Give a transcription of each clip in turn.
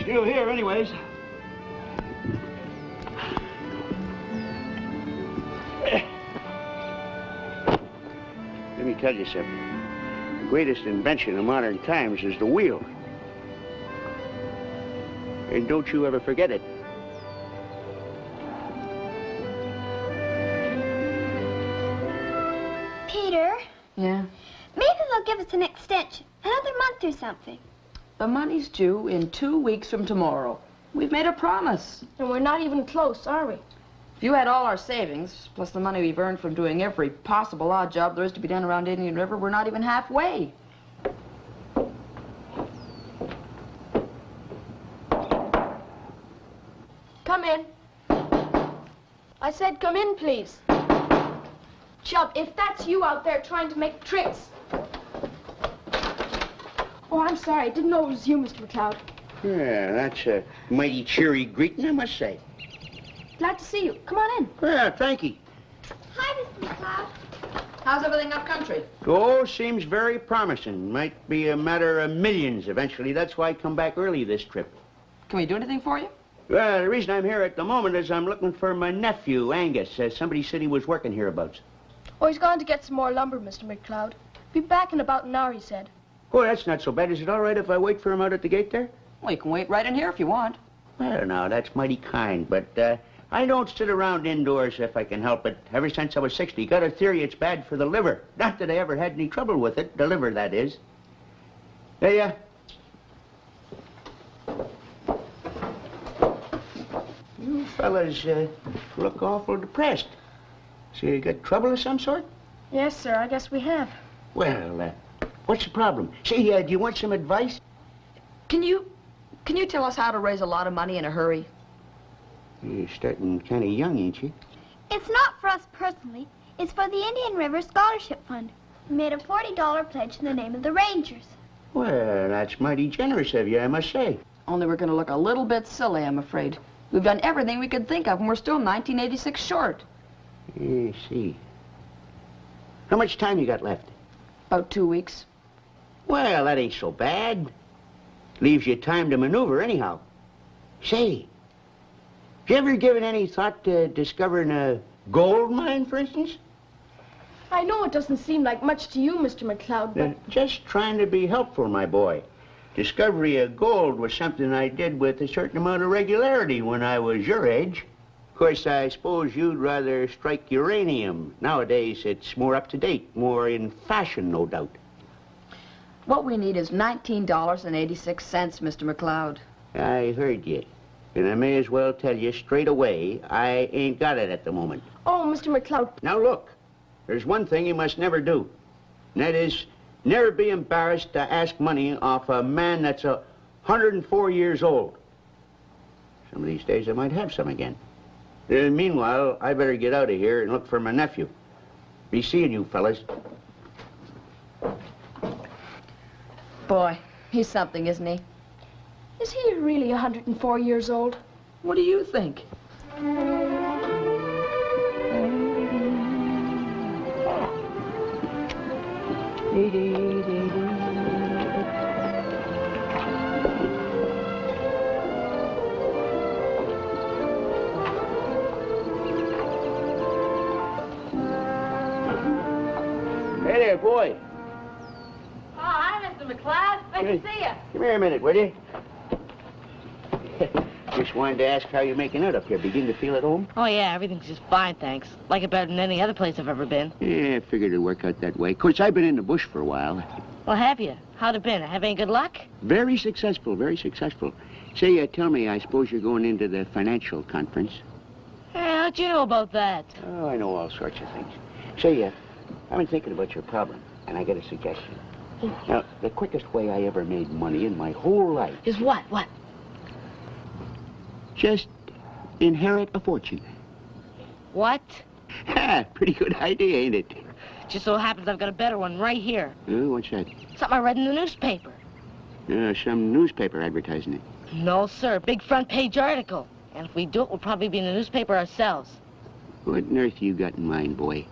Still here, anyways. Let me tell you something. The greatest invention of modern times is the wheel. And don't you ever forget it. Peter? Yeah? Maybe they'll give us an extension. Another month or something. The money's due in 2 weeks from tomorrow. We've made a promise. And we're not even close, are we? If you had all our savings, plus the money we've earned from doing every possible odd job there is to be done around Indian River, we're not even halfway. Come in. I said come in, please. Chub, if that's you out there trying to make tricks. Oh, I'm sorry. I didn't know it was you, Mr. McLeod. Yeah, that's a mighty cheery greeting, I must say. Glad to see you. Come on in. Yeah, thank you. Hi, Mr. McLeod. How's everything up country? Oh, seems very promising. Might be a matter of millions eventually. That's why I come back early this trip. Can we do anything for you? Well, the reason I'm here at the moment is I'm looking for my nephew, Angus. Somebody said he was working hereabouts. Oh, he's gone to get some more lumber, Mr. McLeod. Be back in about an hour, he said. Oh, that's not so bad. Is it all right if I wait for him out at the gate there? Well, you can wait right in here if you want. Well, now, that's mighty kind, but I don't sit around indoors if I can help it. Ever since I was 60, got a theory it's bad for the liver. Not that I ever had any trouble with it. The liver, that is. Hey, you fellas look awful depressed. So you got trouble of some sort? Yes, sir. I guess we have. Well, what's the problem? Say, do you want some advice? Can you tell us how to raise a lot of money in a hurry? You're starting kind of young, ain't you? It's not for us personally. It's for the Indian River Scholarship Fund. We made a $40 pledge in the name of the Rangers. Well, that's mighty generous of you, I must say. Only we're going to look a little bit silly, I'm afraid. We've done everything we could think of, and we're still 1986 short. I see. How much time you got left? About 2 weeks. Well, that ain't so bad. Leaves you time to maneuver anyhow. Say, have you ever given any thought to discovering a gold mine, for instance? I know it doesn't seem like much to you, Mr. McLeod, but... Just trying to be helpful, my boy. Discovery of gold was something I did with a certain amount of regularity when I was your age. Of course, I suppose you'd rather strike uranium. Nowadays, it's more up to date, more in fashion, no doubt. What we need is $19.86, Mr. McLeod. I heard you. And I may as well tell you straight away, I ain't got it at the moment. Oh, Mr. McLeod. Now, look, there's one thing you must never do. And that is, never be embarrassed to ask money off a man that's 104 years old. Some of these days I might have some again. Meanwhile, I better get out of here and look for my nephew. Be seeing you, fellas. Boy, he's something, isn't he? Is he really 104 years old? What do you think? Hey there, boy. Oh, hi, Mr. McLeod. Nice to see you. Come here a minute, will you? Just wanted to ask how you're making out up here. Begin to feel at home? Oh, yeah, everything's just fine, thanks. Like it better than any other place I've ever been. Yeah, I figured it'd work out that way. Of course, I've been in the bush for a while. Well, have you? How'd it been? Have any good luck? Very successful, very successful. Say, tell me, I suppose you're going into the financial conference? Yeah, how'd you know about that? Oh, I know all sorts of things. Say, I've been thinking about your problem, and I got a suggestion. Now, the quickest way I ever made money in my whole life... Is what? What? Just inherit a fortune. What? Ha! Pretty good idea, ain't it? Just so happens I've got a better one right here. What's that? Something I read in the newspaper. Some newspaper advertising it. No, sir. Big front page article. And if we do it, we'll probably be in the newspaper ourselves. What on earth you got in mind, boy?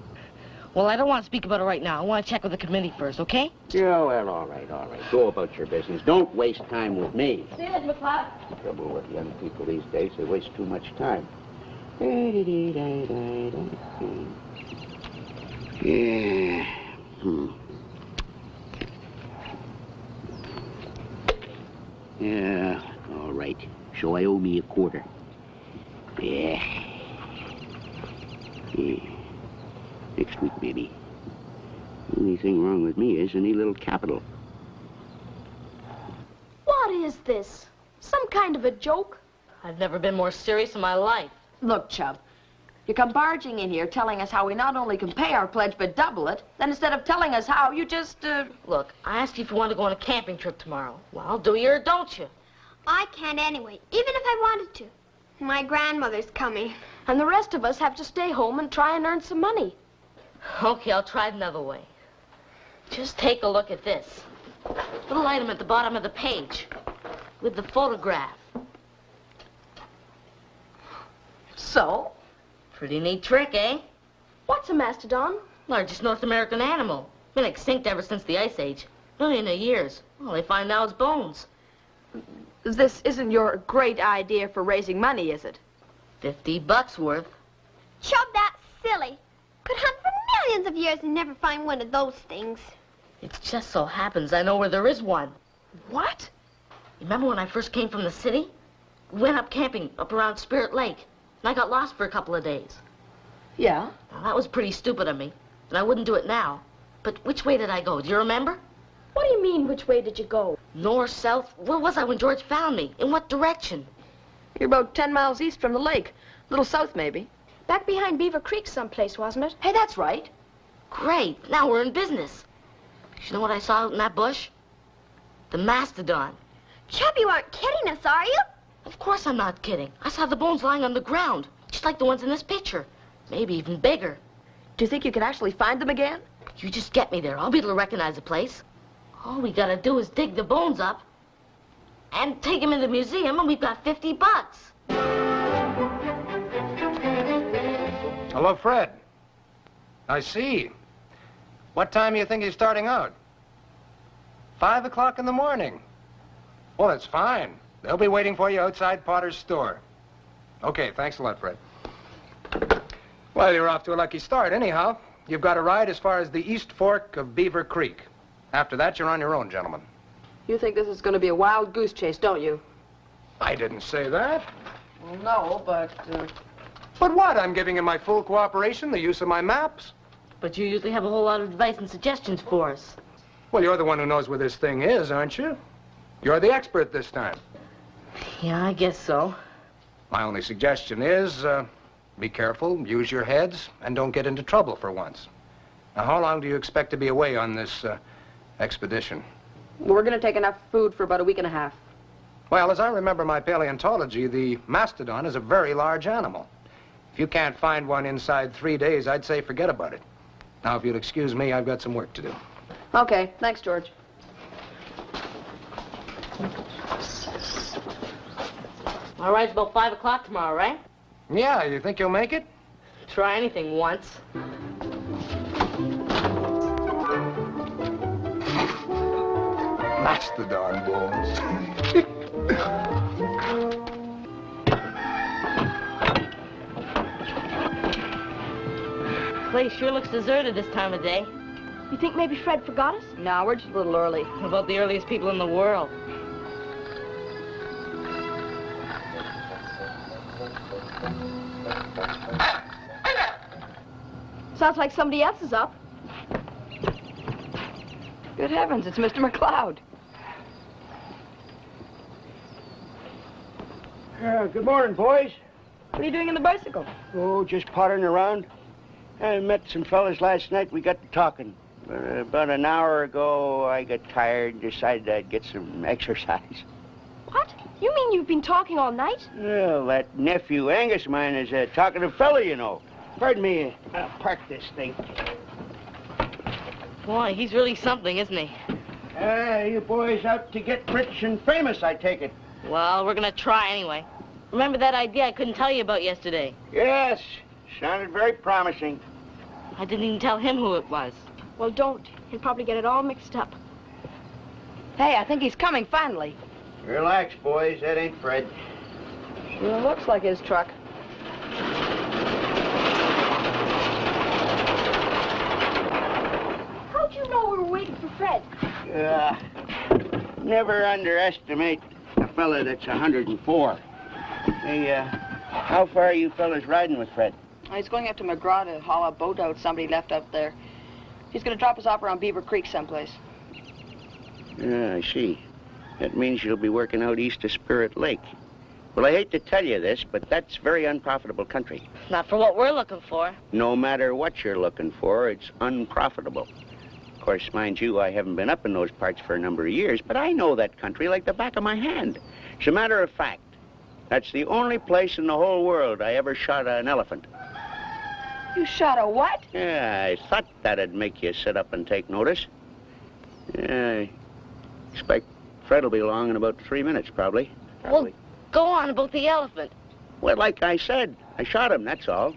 Well, I don't want to speak about it right now. I want to check with the committee first, okay? Yeah, well, all right. Go about your business. Don't waste time with me. See you, Mr. McLeod. The trouble with young people these days, they waste too much time. Yeah. Yeah, all right. So I owe me a quarter. Yeah. Next week, maybe. Only thing wrong with me is any little capital. What is this? Some kind of a joke? I've never been more serious in my life. Look, Chub, you come barging in here telling us how we not only can pay our pledge but double it, then instead of telling us how, you just, Look, I asked you if you want to go on a camping trip tomorrow. Well, do you or don't you? I can't anyway, even if I wanted to. My grandmother's coming. And the rest of us have to stay home and try and earn some money. Okay, I'll try it another way. Just take a look at this. Little item at the bottom of the page with the photograph. so? Pretty neat trick, eh? What's a mastodon? Largest North American animal. Been extinct ever since the Ice Age. Million of years. All they find now is bones. This isn't your great idea for raising money, is it? $50 worth. Chub, that's silly. Could hunt for millions of years and never find one of those things. It just so happens I know where there is one. What? Remember when I first came from the city? We went up camping up around Spirit Lake, and I got lost for a couple of days. Yeah? Now, that was pretty stupid of me, and I wouldn't do it now. But which way did I go? Do you remember? What do you mean, which way did you go? North, south? Where was I when George found me? In what direction? You're about 10 miles east from the lake. A little south, maybe. Back behind Beaver Creek someplace, wasn't it? Hey, that's right. Great. Now we're in business. You know what I saw out in that bush? The mastodon. Chub, you aren't kidding us, are you? Of course I'm not kidding. I saw the bones lying on the ground, just like the ones in this picture. Maybe even bigger. Do you think you can actually find them again? You just get me there. I'll be able to recognize the place. All we gotta do is dig the bones up and take them in the museum, and we've got $50. Hello, Fred. I see. What time do you think he's starting out? 5 o'clock in the morning. Well, that's fine. They'll be waiting for you outside Potter's store. Okay, thanks a lot, Fred. Well, you're off to a lucky start anyhow. You've got a ride as far as the East Fork of Beaver Creek. After that, you're on your own, gentlemen. You think this is going to be a wild goose chase, don't you? I didn't say that. Well, no, but... But what? I'm giving him my full cooperation, the use of my maps. But you usually have a whole lot of advice and suggestions for us. Well, you're the one who knows where this thing is, aren't you? You're the expert this time. Yeah, I guess so. My only suggestion is, be careful, use your heads, and don't get into trouble for once. Now, how long do you expect to be away on this, expedition? We're going to take enough food for about a week and a half. Well, as I remember my paleontology, the mastodon is a very large animal. If you can't find one inside 3 days, I'd say forget about it. Now, if you'll excuse me, I've got some work to do. Okay, thanks, George. All right, it's about 5 o'clock tomorrow, right? Yeah, you think you'll make it? Try anything once. Mastodon bones. Place sure looks deserted this time of day. You think maybe Fred forgot us? No, we're just a little early. About the earliest people in the world. Sounds like somebody else is up. Good heavens, it's Mr. McLeod. Good morning, boys. What are you doing in the bicycle? Oh, just pottering around. I met some fellas last night. We got to talking. About an hour ago, I got tired and decided I'd get some exercise. What? You mean you've been talking all night? Well, that nephew Angus of mine is a talkative fella, you know. Pardon me, park this thing. Boy, he's really something, isn't he? You boys out to get rich and famous, I take it. Well, we're gonna try anyway. Remember that idea I couldn't tell you about yesterday? Yes, sounded very promising. I didn't even tell him who it was. Well, don't. He'll probably get it all mixed up. Hey, I think he's coming finally. Relax, boys. That ain't Fred. Sure looks like his truck. How'd you know we were waiting for Fred? Never underestimate a fella that's 104. Hey, how far are you fellas riding with Fred? He's going up to McGraw to haul a boat out somebody left up there. He's going to drop us off around Beaver Creek someplace. Yeah, I see. That means you'll be working out east of Spirit Lake. Well, I hate to tell you this, but that's very unprofitable country. Not for what we're looking for. No matter what you're looking for, it's unprofitable. Of course, mind you, I haven't been up in those parts for a number of years, but I know that country like the back of my hand. As a matter of fact, that's the only place in the whole world I ever shot an elephant. You shot a what? Yeah, I thought that'd make you sit up and take notice. Yeah, I expect Fred'll be along in about 3 minutes, probably. Well, go on about the elephant. Well, like I said, I shot him, that's all.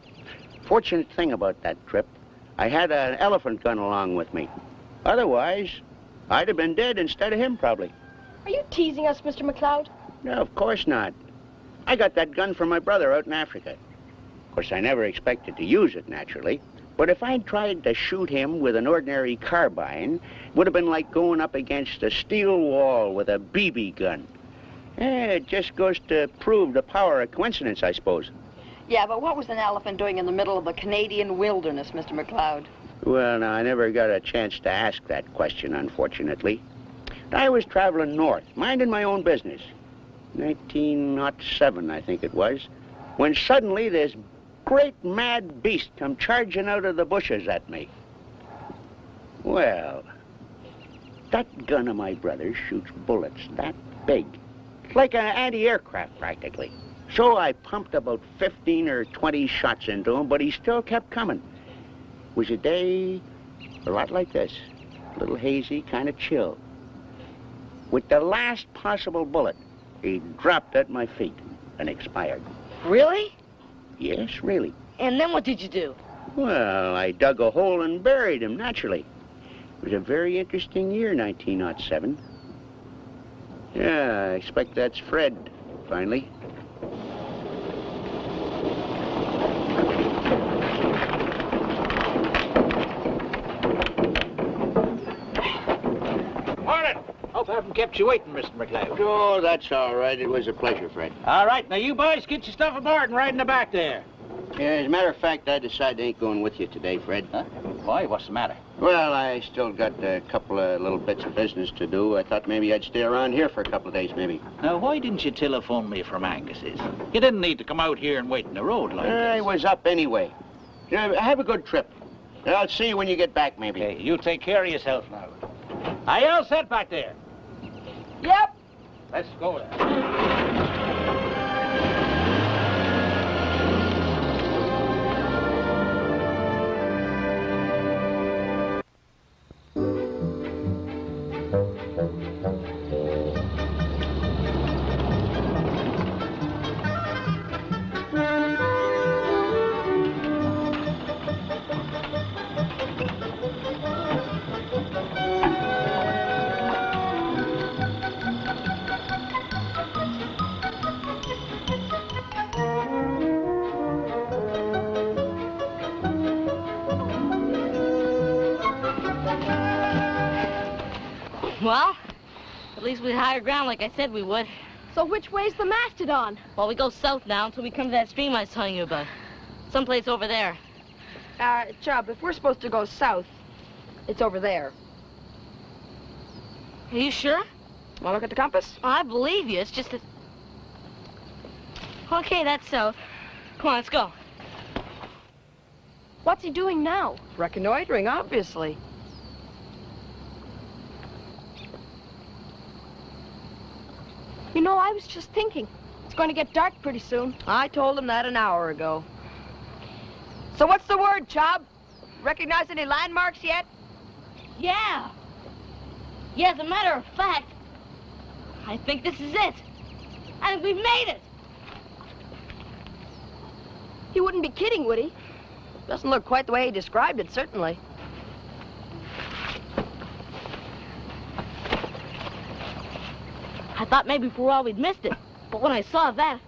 Fortunate thing about that trip, I had an elephant gun along with me. Otherwise, I'd have been dead instead of him, probably. Are you teasing us, Mr. McLeod? No, of course not. I got that gun from my brother out in Africa. Of course, I never expected to use it, naturally. But if I'd tried to shoot him with an ordinary carbine, it would have been like going up against a steel wall with a BB gun. It just goes to prove the power of coincidence, I suppose. Yeah, but what was an elephant doing in the middle of the Canadian wilderness, Mr. McLeod? Well, now, I never got a chance to ask that question, unfortunately. I was traveling north, minding my own business. 1907, I think it was, when suddenly this great mad beast come charging out of the bushes at me. Well, that gun of my brother's shoots bullets that big, like an anti-aircraft practically. So I pumped about 15 or 20 shots into him, but he still kept coming. It was a day a lot like this, a little hazy, kind of chill. With the last possible bullet, he dropped at my feet and expired. Really? Yes, really. And then what did you do? Well, I dug a hole and buried him, naturally. It was a very interesting year, 1907. Yeah, I expect that's Fred, finally. Morning. Hope I haven't kept you waiting, Mr. McLeod. Oh, that's all right. It was a pleasure, Fred. All right, now you boys get your stuff aboard and ride in the back there. Yeah, as a matter of fact, I decided I ain't going with you today, Fred. Huh? Why? What's the matter? Well, I still got a couple of little bits of business to do. I thought maybe I'd stay around here for a couple of days, maybe. Now, why didn't you telephone me from Angus's? You didn't need to come out here and wait in the road like I this. was up anyway. Yeah, have a good trip. I'll see you when you get back, maybe. Hey, you take care of yourself now. Are you all set back there? Yep. Let's go then. Well, at least we higher ground like I said we would. So which way's the mastodon? Well, we go south now until we come to that stream I was telling you about. Someplace over there. Chubb, if we're supposed to go south, it's over there. Are you sure? Want to look at the compass? I believe you. It's just that... Okay, that's south. Come on, let's go. What's he doing now? Reconnoitering, obviously. You know, I was just thinking. It's going to get dark pretty soon. I told him that an hour ago. So what's the word, Chubb? Recognize any landmarks yet? Yeah. Yeah, as a matter of fact, I think this is it. I think we've made it. He wouldn't be kidding, would he? Doesn't look quite the way he described it, certainly. I thought maybe for a while we'd missed it. But when I saw that...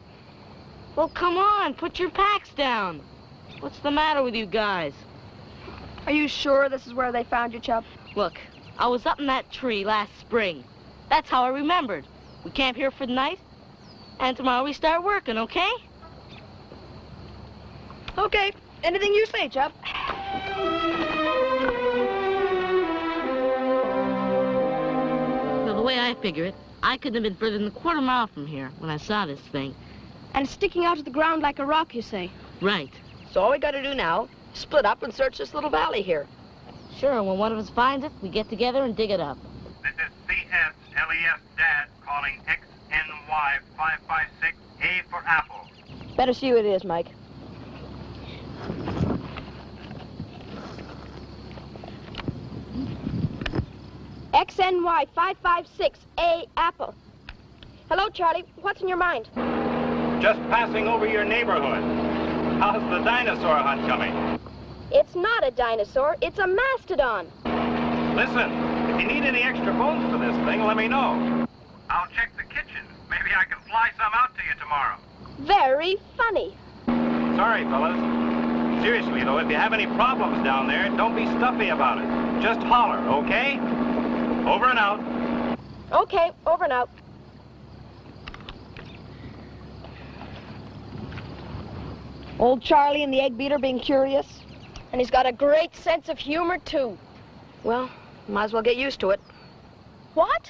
Well, come on, put your packs down. What's the matter with you guys? Are you sure this is where they found you, Chub? Look, I was up in that tree last spring. That's how I remembered. We camp here for the night, and tomorrow we start working, okay? Okay. Anything you say, Chub. Well, the way I figure it, I couldn't have been further than a quarter mile from here when I saw this thing. And it's sticking out of the ground like a rock, you say? Right. So all we got to do now is split up and search this little valley here. Sure, when one of us finds it, we get together and dig it up. This is CSLES Dad calling XNY 556 A for Apple. Better see who it is, Mike. XNY 556A Apple. Hello, Charlie. What's in your mind? Just passing over your neighborhood. How's the dinosaur hunt coming? It's not a dinosaur. It's a mastodon. Listen, if you need any extra bones for this thing, let me know. I'll check the kitchen. Maybe I can fly some out to you tomorrow. Very funny. Sorry, fellas. Seriously, though, if you have any problems down there, don't be stuffy about it. Just holler, okay? Over and out. Okay, over and out. Old Charlie and the egg beater being curious. And he's got a great sense of humor, too. Well, might as well get used to it. What?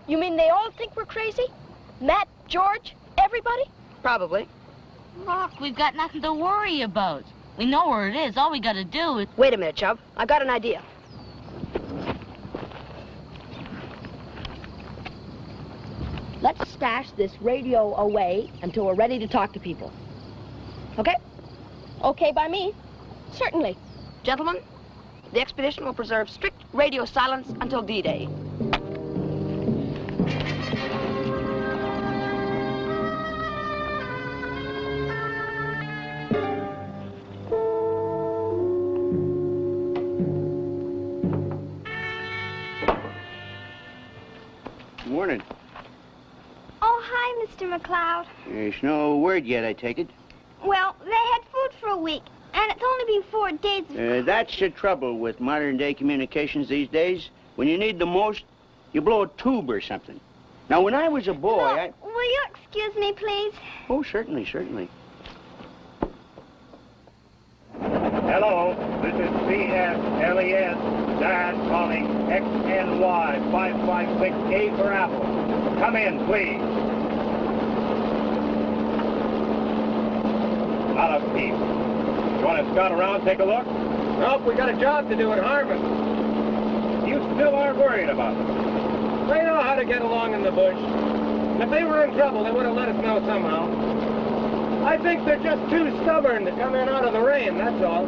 You mean they all think we're crazy? Matt, George, everybody? Probably. Look, we've got nothing to worry about. We know where it is. All we got to do is... Wait a minute, Chub. I've got an idea. Let's stash this radio away until we're ready to talk to people. Okay? Okay by me. Certainly. Gentlemen, the expedition will preserve strict radio silence until D-Day. Morning. Oh, hi, Mr. McLeod. There's no word yet, I take it. Well, they had food for a week, and it's only been 4 days. That's the trouble with modern-day communications these days. When you need the most, you blow a tube or something. Now, when I was a boy, Will you excuse me, please? Oh, certainly, certainly. Hello, this is CSLES Dad calling XNY 556 A for Apple. Come in, please. Not a peep. You want to scout around, take a look? Nope, we got a job to do at Harvard. You still aren't worried about them. They know how to get along in the bush. And if they were in trouble, they would have let us know somehow. I think they're just too stubborn to come in out of the rain, that's all.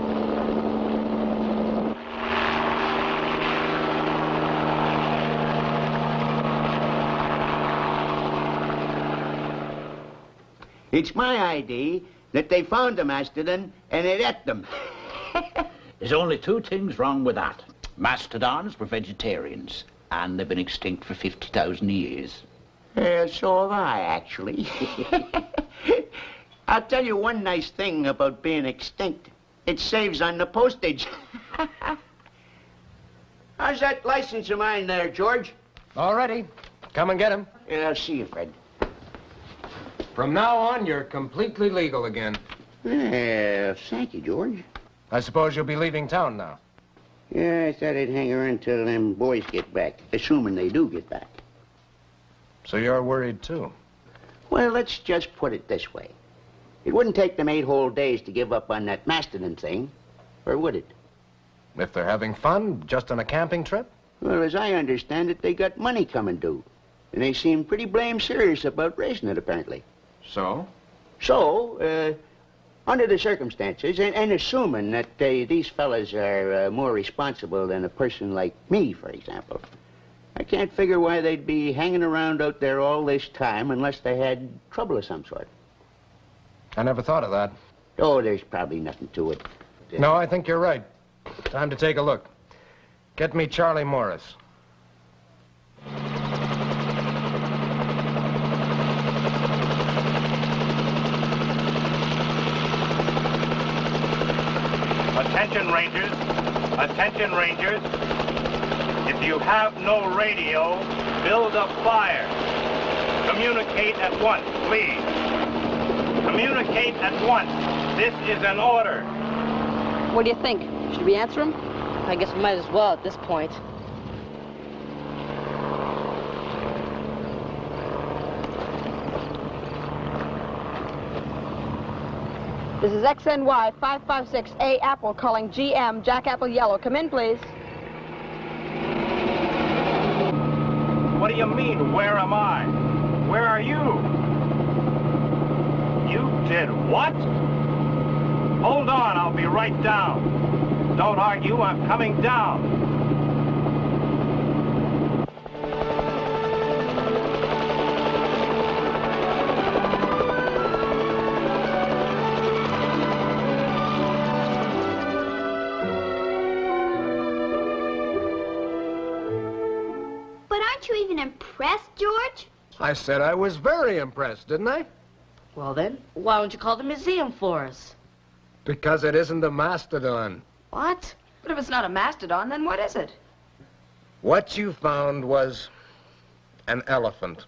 It's my idea that they found the mastodon and it ate them. There's only two things wrong with that. Mastodons were vegetarians, and they've been extinct for 50,000 years. So have I, actually. I'll tell you one nice thing about being extinct. It saves on the postage. How's that license of mine there, George? All ready. Come and get him. Yeah, I'll see you, Fred. From now on, you're completely legal again. Yeah, thank you, George. I suppose you'll be leaving town now. Yeah, I thought I'd hang around till them boys get back, assuming they do get back. So you're worried, too? Well, let's just put it this way. It wouldn't take them 8 whole days to give up on that mastodon thing, or would it? If they're having fun, just on a camping trip? Well, as I understand it, they got money coming due. And they seem pretty blame serious about raising it, apparently. So? So, under the circumstances, and assuming that these fellas are more responsible than a person like me, for example, I can't figure why they'd be hanging around out there all this time unless they had trouble of some sort. I never thought of that. Oh, there's probably nothing to it. No, I think you're right. Time to take a look. Get me Charlie Morris. Attention, Rangers. Attention, Rangers. If you have no radio, build a fire. Communicate at once, please. Communicate at once. This is an order. What do you think? Should we answer him? I guess we might as well at this point. This is XNY 556A Apple calling GM Jack Apple Yellow. Come in, please. What do you mean, where am I? Where are you? You did what? Hold on, I'll be right down. Don't argue, I'm coming down. But aren't you even impressed, George? I said I was very impressed, didn't I? Well then, why don't you call the museum for us? Because it isn't a mastodon. What? But if it's not a mastodon, then what is it? What you found was an elephant.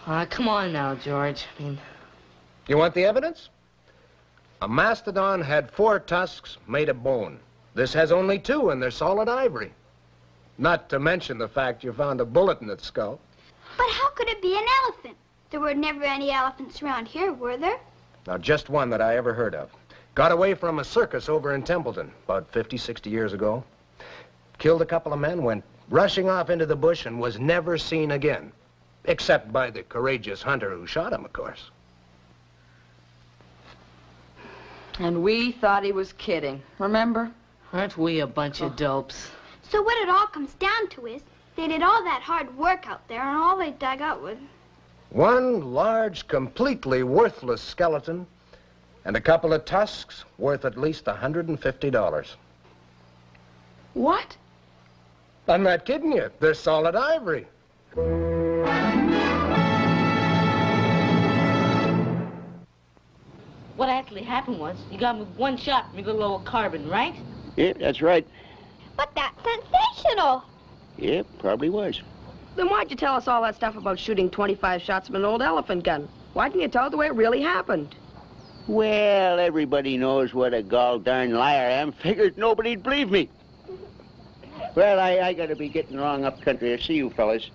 Come on now, George. I mean, You want the evidence? A mastodon had 4 tusks made of bone. This has only 2, and they're solid ivory. Not to mention the fact you found a bullet in its skull. But how could it be an elephant? There were never any elephants around here, were there? Now, just one that I ever heard of. Got away from a circus over in Templeton about 50, 60 years ago. Killed a couple of men, went rushing off into the bush, and was never seen again. Except by the courageous hunter who shot him, of course. And we thought he was kidding, remember? aren't we a bunch of dopes? So what it all comes down to is, they did all that hard work out there, and all they dug out was... One large, completely worthless skeleton, and a couple of tusks worth at least $150. What? I'm not kidding you. They're solid ivory. What actually happened was, you got me one shot from your little old carbon, right? Yep, that's right. But that's sensational! Yep, probably was. Then why'd you tell us all that stuff about shooting 25 shots from an old elephant gun? Why didn't you tell it the way it really happened? Well, everybody knows what a gall darn liar I am. Figured nobody'd believe me. Well, I gotta be getting along up country. I'll see you fellas.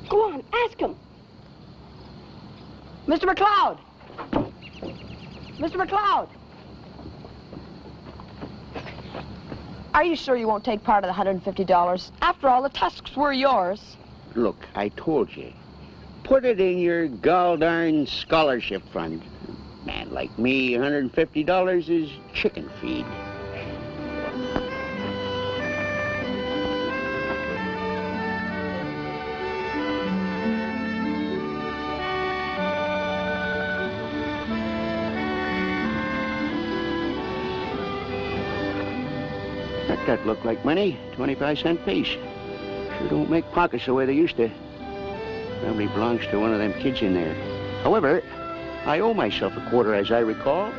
Go on, ask him. Mr. McLeod! Mr. McLeod! Are you sure you won't take part of the $150? After all, the tusks were yours. Look, I told you. Put it in your gall darn scholarship fund. Man like me, $150 is chicken feed. That look like money, 25-cent piece. Sure don't make pockets the way they used to. Probably belongs to one of them kids in there. However, I owe myself a quarter, as I recall.